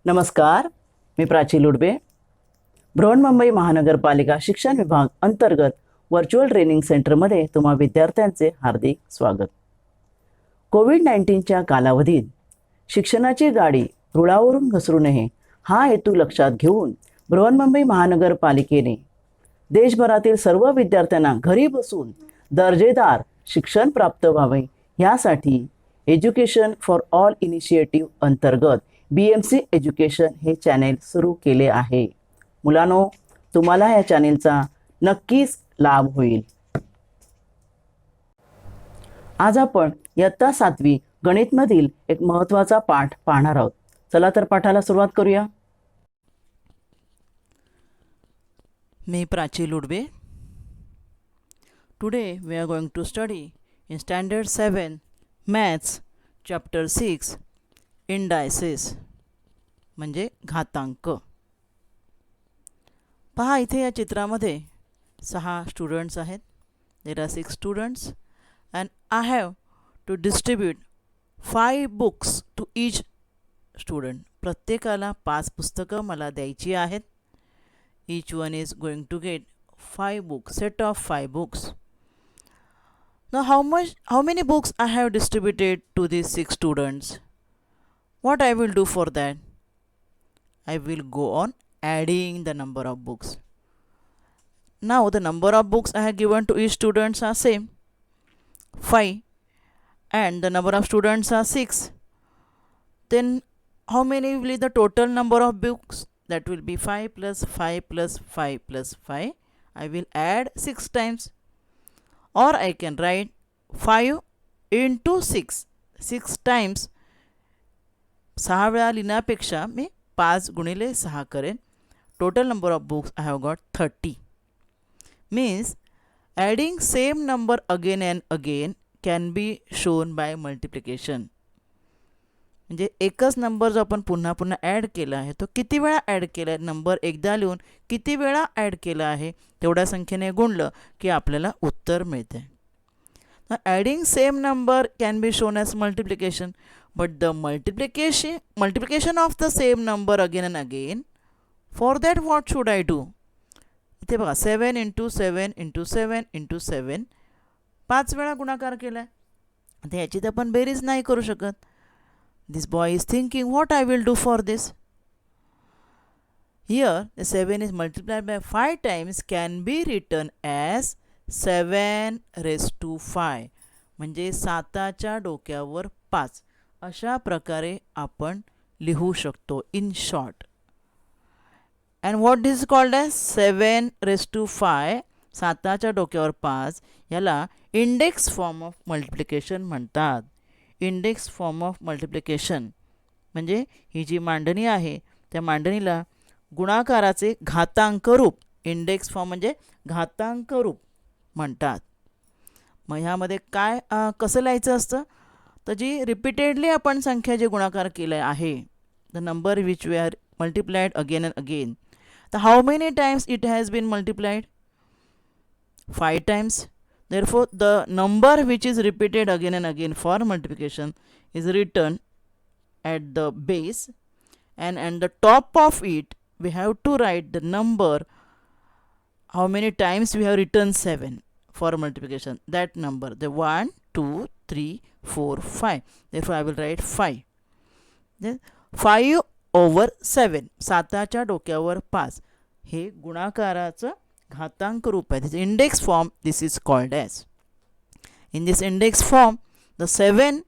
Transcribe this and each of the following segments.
नमस्कार, मी प्राची लुडबे. बृहन्मुंबई महानगरपालिका शिक्षण विभाग अंतर्गत व्हर्च्युअल ट्रेनिंग सेंटरमध्ये तुम्हा विद्यार्थ्यांचे हार्दिक स्वागत. कोविड-19च्या कालावधीत शिक्षणाची गाडी रुळावरून घसरू नये हा हेतू लक्षात घेऊन बृहन्मुंबई महानगरपालिकेने देशभरातील सर्व विद्यार्थ्यांना घरी बसून दर्जेदार शिक्षण प्राप्त व्हावे यासाठी एज्युकेशन फॉर ऑल इनिशिएटिव्ह अंतर्गत BMC एज्युकेशन हे चॅनेल सुरू केले आहे. मुलांनो, तुम्हाला या चॅनेलचा नक्कीच लाभ होईल. आज आपण इयत्ता 7वी गणितमधील एक महत्त्वाचा पाठ पाहणार आहोत. चला तर पाठाला सुरुवात करूया. मी Prachi Ludbe. Today we are going to study in standard 7 maths chapter 6 indices म्हणजे घातांक. पहा, इथे या चित्रामध्ये 6 स्टुडंट्स आहेत. There are 6 students and I have to distribute 5 books to each student. प्रत्येकाला 5 पुस्तकं मला द्यायची आहेत. Each one is going to get 5 books, set of 5 books. Now how many books I have distributed to these 6 students? What I will do for that? I will go on adding the number of books. Now the number of books I have given to each students are same, 5, and the number of students are 6. Then how many will be the total number of books? That will be 5 plus 5 plus 5 plus 5. I will add 6 times. Or I can write 5 into 6. 6 times 6 वेळा लिहिण्यापेक्षा मी 5 गुणिले 6 करेन. Total number of books I have got 30. Means adding same number again and again can be shown by multiplication. म्हणजे एकच number जो आपण पुन्हा पुन्हा add केला आहे तो किती वेळा ॲड केला आहे, नंबर एकदा लिहून किती वेळा ॲड केला आहे तेवढ्या संख्येने गुणलं की आपल्याला उत्तर मिळते. Adding same number can be shown as multiplication, but the multiplication of the same number again and again, for that what should I do? इथे बघा 7 इंटू 7 इंटू 7 इंटू 7 5 वेळा गुणाकार केला आहे. आता याची तर आपण बेरीज नाही करू शकत. This boy is thinking, what I will do for this? Here the 7 is multiplied by 5 times can be written as 7 raised to 5. म्हणजे 7च्या डोक्यावर 5 अशा प्रकारे आपण लिहू शकतो in short. And what is called as 7 raised to 5? 7च्या डोक्यावर 5 याला index form of multiplication म्हणतात. इंडेक्स फॉर्म ऑफ मल्टिप्लिकेशन म्हणजे ही जी मांडणी आहे त्या मांडणीला गुणाकाराचे घातांक रूप, इंडेक्स फॉर्म म्हणजे घातांक रूप म्हणतात. मग ह्यामध्ये काय कसं लिहायचं असतं, तर जी रिपीटेडली आपण संख्या जे गुणाकार केलं आहे, the number which we are multiplied again and again, तर how many times it has been multiplied? 5 times. Therefore, the number which is repeated again and again for multiplication is written at the base, and at the top of it we have to write the number how many times we have written 7 for multiplication. That number, the 1, 2, 3, 4, 5. Therefore, I will write 5. Then 5 over 7. 7च्या डोक्यावर 5 हे गुणाकाराचं घातांक रूप आहे. This index form, this is called as. In this index form, the 7,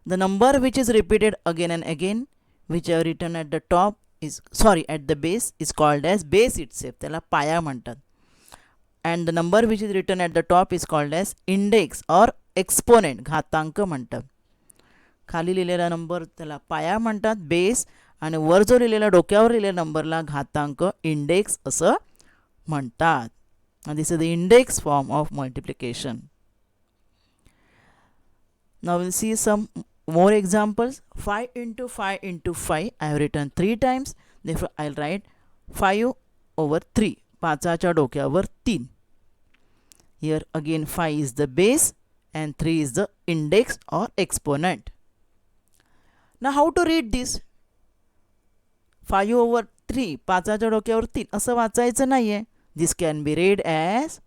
the number which is repeated again and again, which are written at the top is, at the base is called as base itself. त्याला पाया म्हणतात. And the number which is written at the top is called as index or exponent, घातांक म्हणतात. खाली लिहिलेला number त्याला पाया म्हणतात, बेस, आणि वर जो लिहिलेला डोक्यावर लिहिलेल्या नंबरला घातांक, इंडेक्स असं म्हणतात. And this is the index form of multiplication. Now we'll see some more examples. 5 into 5 into 5 I have written 3 times. Therefore I'll write 5 over 3. 5च्या डोक्यावर 3. Here again 5 is the base and 3 is the index or exponent. Now how to read this? 5/3 5च्या डोक्यावर 3 असं वाचायचं नाही आहे. This can be red as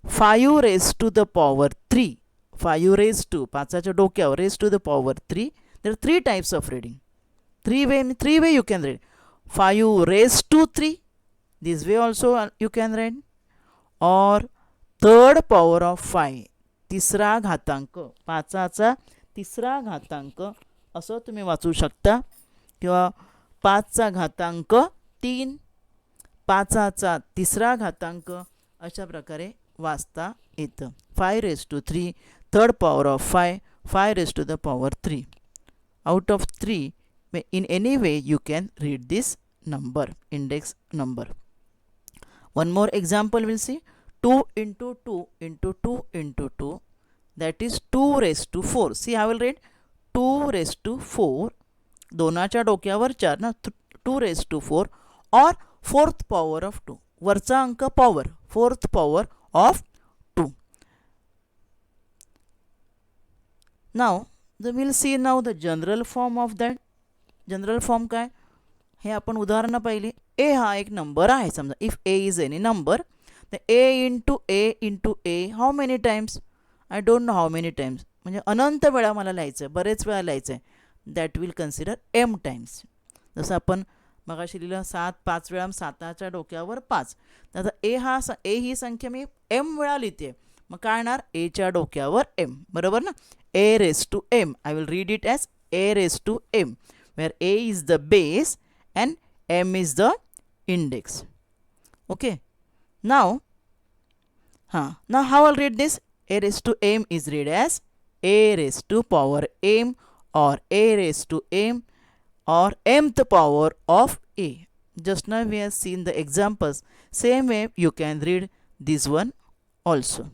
5 raised to the power 3. 5 raised to 5च्या डोक्यावर raised to the power 3. There are 3 types of reading. Three way you can read. 5 raised to 3. This way also you can read. Or third power of 5. तिसरा घातांक 5चा तिसरा घातांक असं तुम्ही वाचू शकता. किंवा 5चा घातांक 3 5चा तिसरा घातांक अशा प्रकारे वाचता येतं. 5 raised to 3 third power of 5 5 raised to the power 3. Out of 3 in any way you can read this number, index number. One more example we'll see. 2 into 2 into 2 into 2, that is 2 raised to 4. See, I will read 2 raised to 4. दोनाच्या डोक्यावर 4 ना, 2 raised to 4 or fourth power of 2. वरचा अंक power, fourth power of 2. Now we'll see now the general form of that. General form काय हे आपण उदाहरणं पाहिली. ए हा एक नंबर आहे समजा. If A is any number तर A into A how many times, I don't know how many times, म्हणजे अनंत वेळा मला लिहायचं आहे, बरेच वेळा लिहायचं आहे. That will consider M times. जसं आपण मगाशी लिहिलं 7 5 वेळा 7च्या डोक्यावर 5. तर आता ए ही संख्या मी एम वेळा लिहिते, मग काय येणार एच्या डोक्यावर एम, बरोबर ना. A raise to M, I will read it as A raise to M, where a is the base and m is the index. Okay, now how I'll read this. A raised to m is read as a raised to power m or a raised to m or mth power of a. Just now we have seen the examples. Same way you can read this one also.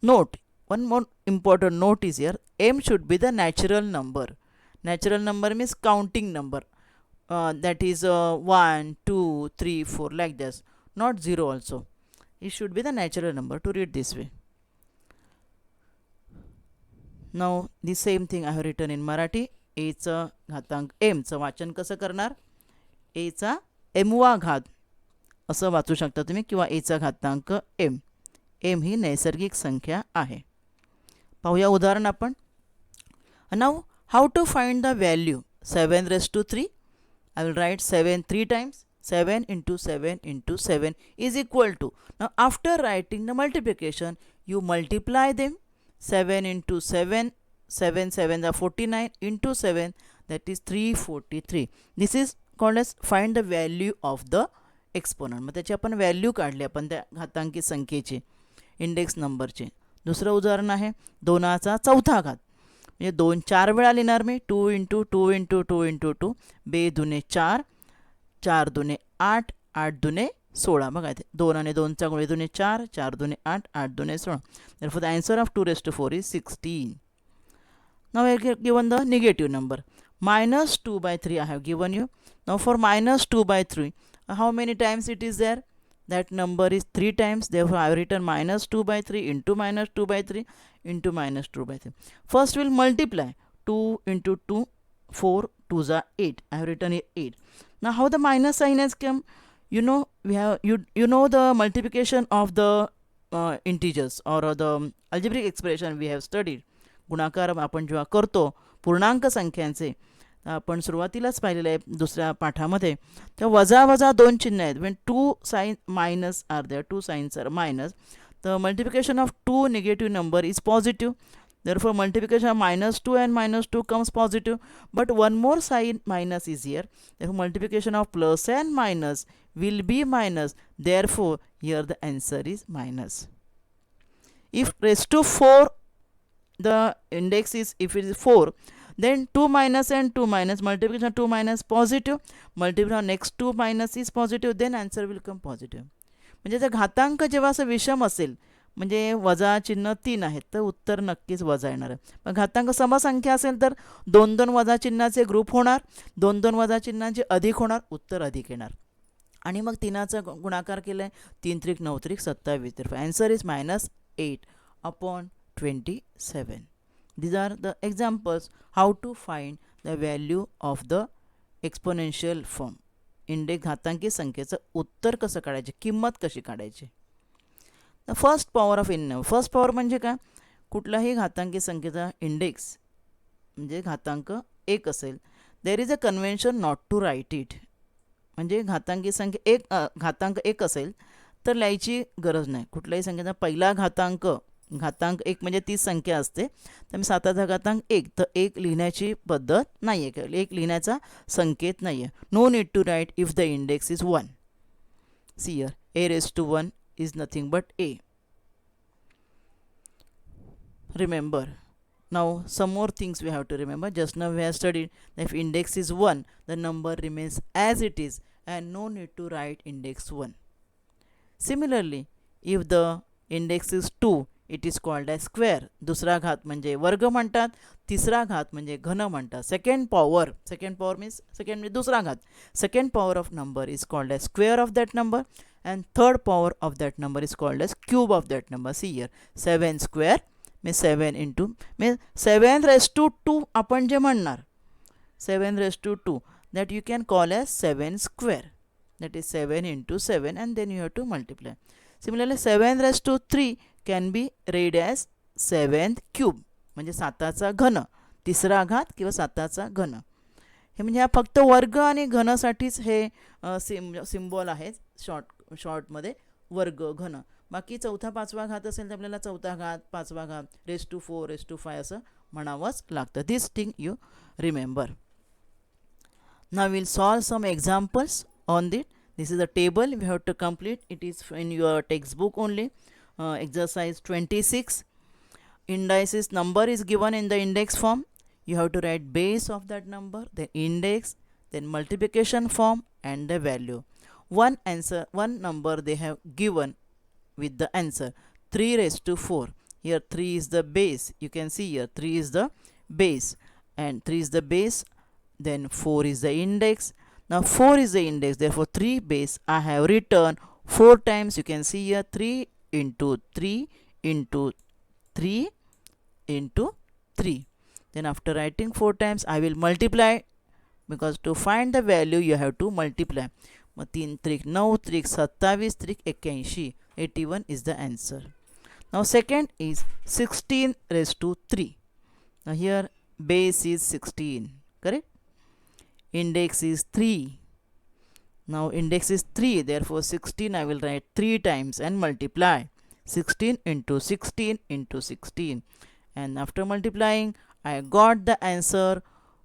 Note, one more important note is here. M should be the natural number. Natural number means counting number. That is 1, 2, 3, 4 like this. Not 0 also. It should be the natural number to read this way. Now the same thing I have written in Marathi. A चा घातांक m चं वाचन कसं करणार. a चा mवा घात असं वाचू शकता तुम्ही, किंवा a चा घातांक m. m ही नैसर्गिक संख्या आहे. पाहूया उदाहरण आपण. Now how to find the value 7 raised to 3. I will write 7 3 times. 7 into 7 into 7 is equal to. Now after writing the multiplication, you multiply them. 7 into 7, 7 7 are 49 into 7, that is 343. This is called as find the value of the exponent. मग त्याची आपण value काढली आपण त्या घातांकी संख्येची, index नंबरची. दुसरं उदाहरण आहे 2चा चौथा घात. म्हणजे 2 4 वेळा लिहिणार मी. 2 इंटू 2 इंटू 2 इंटू 2, 2 दुने 4, 4 दुने 8, 8 दुने 16. बघा इथे 2 आणि 2चा गुण, दुने 4, 4 दुने 8, 8 दुने 16. Therefore the answer of 2 raised to 4 is 16. Now I have given the negative number. Minus 2 by 3 I have given you. Now for minus 2 by 3, how many times it is there? That number is 3 times. Therefore I have written minus 2 by 3 into minus 2 by 3 into minus 2 by 3. First we'll multiply. 2 into 2, 4 2s are 8. I have written here 8. Now how the minus sign has come? You know, we have you know the multiplication of the integers or the algebraic expression we have studied. गुणाकार आपण जेव्हा करतो पूर्णांक संख्यांचे, आपण सुरुवातीलाच पाहिलेलं आहे दुसऱ्या पाठामध्ये. तर वजा वजा 2 चिन्ह आहेत. when 2 sign minus are there, 2 signs are minus, the multiplication of 2 negative number is positive. Therefore multiplication of minus 2 and minus 2 comes positive. But one more sign minus is here. Therefore multiplication of plus and minus will be minus. Therefore here the answer is minus. If raised to 4, the index is, if it is 4, then 2 minus and 2 minus, multiplication of 2 minus positive, multiplication of next 2 minus is positive, then answer will come positive. म्हणजे जर घातांक जेव्हा असं विषम असेल, म्हणजे वजा चिन्ह 3 आहेत, तर उत्तर नक्कीच वजा येणार आहे. पण घातांक समसंख्या असेल तर 2 2 वजा चिन्हाचे ग्रुप होणार, 2 2 वजा चिन्हांचे अधिक होणार, उत्तर अधिक येणार. आणि मग 3चा गुणाकार केला आहे, 3 त्रिक 9 त्रिक 27. तर answer is -8/27. These are the examples how to find the value of the exponential form. Index घातांकी संख्येचं उत्तर कसं काढायचे, किंमत कशी काढायची. The first power of in first power म्हणजे काय, कुठल्याही घातांकी संख्येचा इंडेक्स म्हणजे घातांक 1 असेल, there is a convention not to write it. म्हणजे घातांकी संख्या घातांक 1 असेल तर लिहायची गरज नाही. कुठल्याही संख्येचा पहिला घातांक 1 म्हणजे ती संख्या असते, त्यामुळे 7चा घातांक 1, तर 1 लिहिण्याची पद्धत नाही आहे, 1 लिहिण्याचा संकेत नाही आहे. No need to write if the index is 1. See here a⁻1 is nothing but a. Remember, now some more things we have to remember. Just now we have studied that if index is 1, the number remains as it is and no need to write index 1. Similarly, if the index is 2, it is called as square. दुसरा घात म्हणजे वर्ग म्हणतात, तिसरा घात म्हणजे घन म्हणतात. second power means second म्हणजे दुसरा घात. second power of number is called as square of that number, and third power of that number is called as cube of that number. See here, 7 square means 7 into means 7 raised to 2 आपण जे म्हणणार 7 raised to 2, that you can call as 7 square, that is 7 into 7, and then you have to multiply. Similarly, 7 raised to 3 can be read as 7th cube म्हणजे 7चा घन, तिसरा घात किंवा 7चा घन. हे म्हणजे हा फक्त वर्ग आणि घनासाठीच हे सिम्बॉल आहेत शॉर्टमध्ये वर्ग घन. बाकी चौथा पाचवा घात असेल तर आपल्याला चौथा घात, पाचवा घात, रेस टू 4, रेस टू 5 असं म्हणावंच लागतं. This thing you remember. Now will solve some examples on it. This is a table we have to complete. It is in your textbook only. Exercise 26. Indices number is given in the index form. You have to write base of that number, then index, then multiplication form and the value. One number they have given with the answer 3 raised to 4. Here 3 is the base. You can see here 3 is the base and 3 is the base, then 4 is the index. Now 4 is the index, therefore 3 base I have written 4 times. You can see here 3 into 3 into 3 into 3. Then after writing 4 times I will multiply, because to find the value you have to multiply. 3 3 9 3 27 3 81, 81 is the answer. Now second is 16 raised to 3. Now here base is 16, correct? Index is 3. Now index is 3, therefore 16 I will write 3 times and multiply. 16 into 16 into 16, and after multiplying I got the answer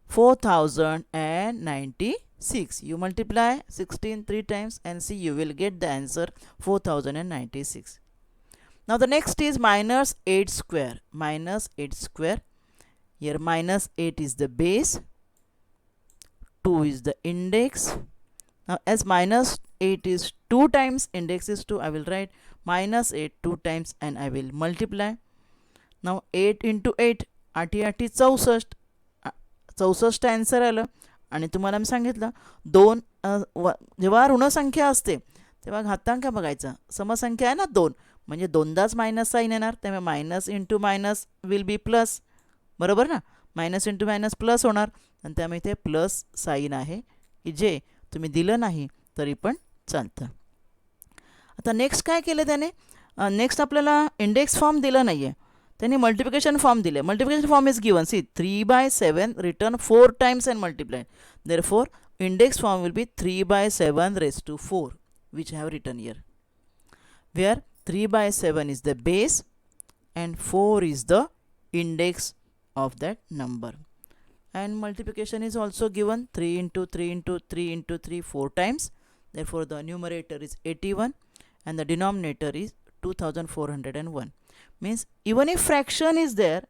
4096. You multiply 16 3 times and see you will get the answer 4096. Now the next is minus 8 square. Minus 8 square. Here minus 8 is the base, 2 is the index. Now as minus 8 is 2 times index is 2, I will write minus 8 2 times and I will multiply. Now 8 into 8, 8 8 64, 64 answer आलं. आणि तुम्हाला मी सांगितलं जेव्हा ऋणसंख्या असते तेव्हा घातांक बघायचा, समसंख्या आहे ना 2, म्हणजे दोनदाच मायनस साईन येणार, त्यामुळे minus into minus will be plus, बरोबर ना. मायनस इंटू मायनस प्लस होणार, आणि त्यामुळे इथे प्लस साईन आहे की जे तुम्ही दिलं नाही तरी पण चालतं. आता नेक्स्ट काय केलं त्याने, नेक्स्ट आपल्याला इंडेक्स फॉर्म दिला नाही आहे, त्यांनी मल्टिप्लिकेशन फॉर्म दिले. Multiplication form is given, see 3/7 written 4 times and multiplied. Therefore index form will be 3/7 raised to 4, which I have written here, where 3/7 is the base and 4 is the index of that number. And multiplication is also given, 3 into 3 into 3 into 3 4 times. Therefore the numerator is 81 and the denominator is 2401. Means even if fraction is there,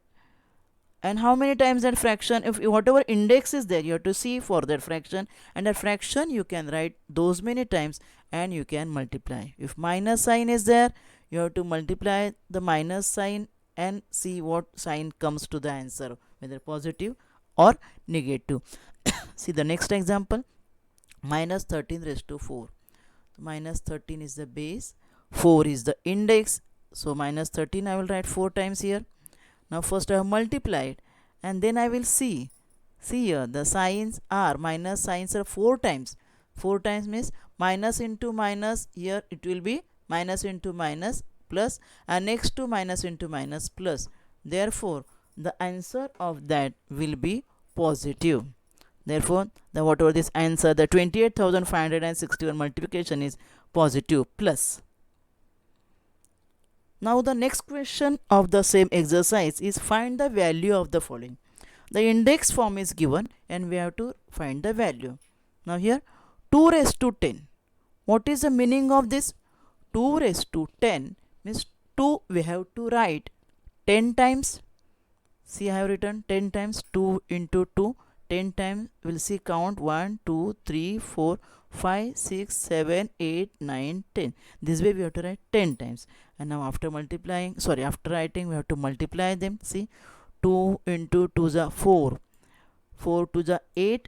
and how many times that fraction, if whatever index is there, you have to see for that fraction, and that fraction you can write those many times and you can multiply. If minus sign is there, you have to multiply the minus sign and see what sign comes to the answer, whether positive or negative. See the next example, minus 13 raised to 4. Minus 13 is the base, 4 is the index, so minus 13 I will write 4 times here. Now first I have multiplied and then I will see here the signs are, minus signs are 4 times. 4 times means minus into minus, here it will be minus into minus plus, and next to minus into minus plus. Therefore, the answer of that will be positive. Therefore, the whatever this answer, the 28,561 multiplication is positive plus. Now the next question of the same exercise is find the value of the following. The index form is given and we have to find the value. Now here 2 raised to 10. What is the meaning of this? 2 raised to 10 means 2 we have to write 10 times. See, I have written 10 times, 2 into 2, 10 times. We'll see count 1, 2, 3, 4, 5, 6, 7, 8, 9, 10. This way we have to write 10 times. And now after writing, we have to multiply them. See, 2 into 2 is 4, 4 to the 8,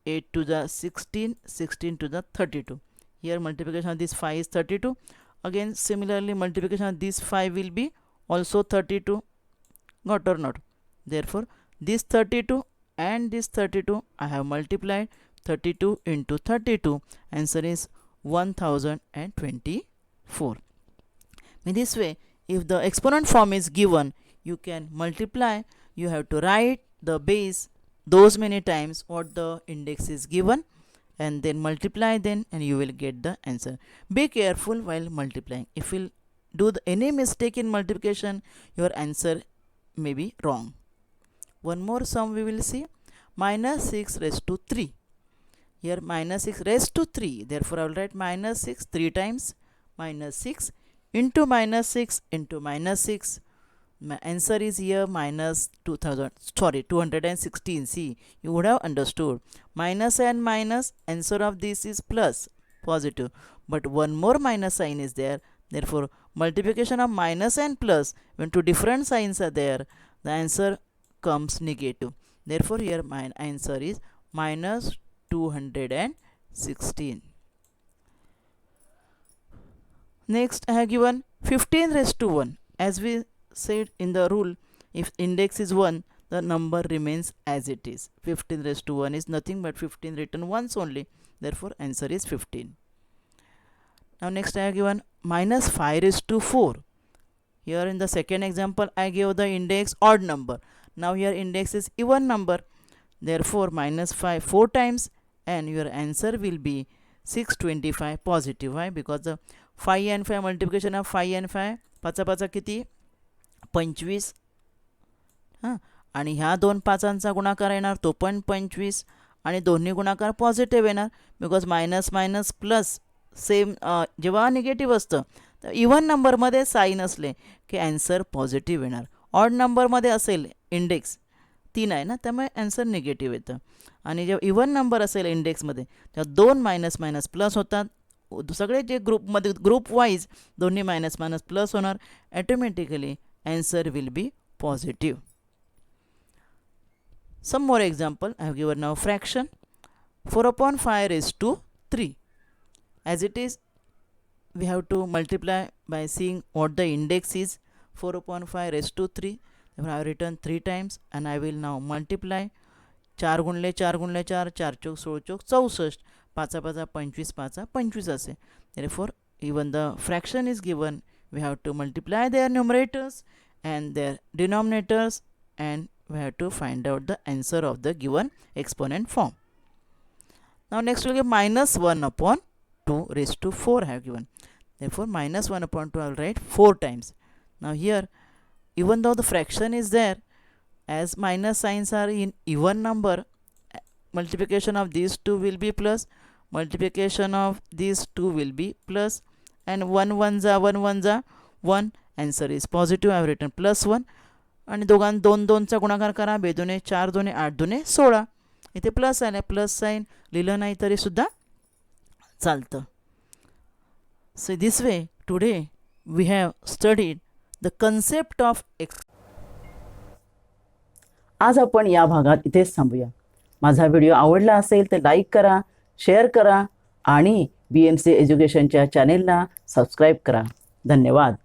8 to the 16, 16 to the 32. Here multiplication of this 5 is 32. Again similarly multiplication of this 5 will be also 32. Got or not? Therefore, this 32 and this 32 I have multiplied. 32 into 32, answer is 1024. In this way, if the exponent form is given, you can multiply. You have to write the base those many times what the index is given and then multiply then, and you will get the answer. Be careful while multiplying. If you do any mistake in multiplication, your answer may be wrong. One more sum we will see. Minus 6 raised to 3. Here minus 6 raised to 3. Therefore, I will write minus 6 3 times. Minus 6 into minus 6 into minus 6. My answer is here minus 216. See, you would have understood. Minus and minus, answer of this is plus, positive. But one more minus sign is there. Therefore, multiplication of minus and plus, when two different signs are there, the answer comes negative. Therefore, here my answer is minus 216. Next, I have given 15 raised to 1. As we said in the rule, if index is 1, the number remains as it is. 15 raised to 1 is nothing but 15 written once only. Therefore, answer is 15. Now, next I have given minus 5 raised to 4. Here in the second example, I gave the index odd number. Now, here index is even number. Therefore, minus 5 4 times and your answer will be 625 positive. Why? Because the 5 and 5 multiplication of 5 and 5 पाचा पाचा किती 25. आणि ह्या दोन पाचांचा गुणाकार येणार तो पण 25 आणि दोन्ही गुणाकार पॉझिटिव्ह येणार. Because minus minus plus same जेव्हा निगेटिव्ह असतं तर इव्हन नंबरमध्ये साईन असले की ॲन्सर पॉझिटिव्ह येणार. ऑड नंबरमध्ये असेल इंडेक्स 3 आहे ना, त्यामुळे ॲन्सर निगेटिव्ह येतं. आणि जेव्हा इव्हन नंबर असेल इंडेक्समध्ये तेव्हा 2 मायनस मायनस प्लस होतात. सगळे जे ग्रुपमध्ये ग्रुप वाईज दोन्ही मायनस मायनस प्लस होणार. Automatically answer will be positive. Some more example I have given now. Fraction 4/5 raised to 3. As it is, we have to multiply by seeing what the index is. 4/5 raised to 3. Therefore, I have written 3 times and I will now multiply. 4 गुणले 4 गुणले 4, 4 चौक 16 चौक 64, 5 5 25, 5 25 असे. Therefore, even the fraction is given, we have to multiply their numerators and their denominators, and we have to find out the answer of the given exponent form. Now next we will give minus 1/2 raised to 4 I have given. Therefore, minus 1/2 I will write 4 times. Now here, even though the fraction is there, as minus signs are in even number, multiplication of these two will be plus, multiplication of these two will be plus, and 1 1 1 1, answer is positive. I have written plus 1. आणि दोघां 2 2चा गुणाकार करा. 2 2 4 2 8 2 16. इथे plus आले, plus sign लिहिलं नाही तरी सुद्धा चालतं. So this way today we have studied the concept of X. आज आपण या भागात इथेच थांबूया. माझा व्हिडिओ आवडला असेल तर लाईक करा, शेअर करा आणि BMC एज्युकेशनच्या चॅनेलला सबस्क्राईब करा. धन्यवाद.